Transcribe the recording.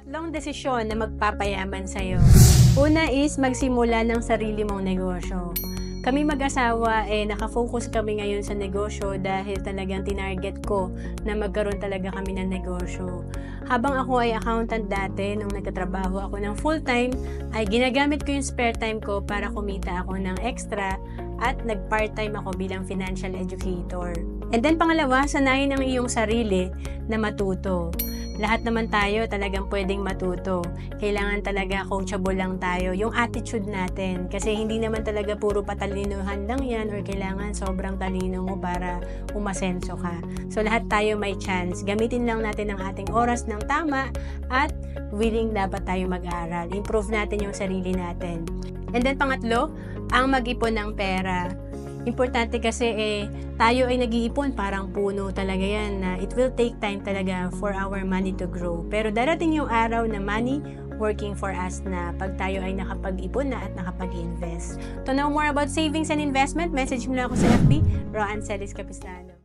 Tatlong desisyon na magpapayaman sa'yo. Una is magsimula ng sarili mong negosyo. Kami mag-asawa, nakafocus kami ngayon sa negosyo dahil talagang tinarget ko na magkaroon talaga kami ng negosyo. Habang ako ay accountant dati, nung nagtatrabaho ako ng full-time, ay ginagamit ko yung spare time ko para kumita ako ng extra at nag-part-time ako bilang financial educator. And then pangalawa, sanayin ang iyong sarili na matuto. Lahat naman tayo talagang pwedeng matuto. Kailangan talaga coachable lang tayo. Yung attitude natin. Kasi hindi naman talaga puro patalinuhan lang yan or kailangan sobrang talino mo para umasenso ka. So lahat tayo may chance. Gamitin lang natin ang ating oras ng tama at willing dapat tayo mag-aral. Improve natin yung sarili natin. And then pangatlo, ang mag-ipon ng pera. Importante kasi tayo ay nag-iipon, parang puno talaga yan na it will take time talaga for our money to grow. Pero darating yung araw na money working for us na pag tayo ay nakapag-ipon na at nakapag-invest. To know more about savings and investment, message mo lang ako sa FB, Roan Celis Capistrano.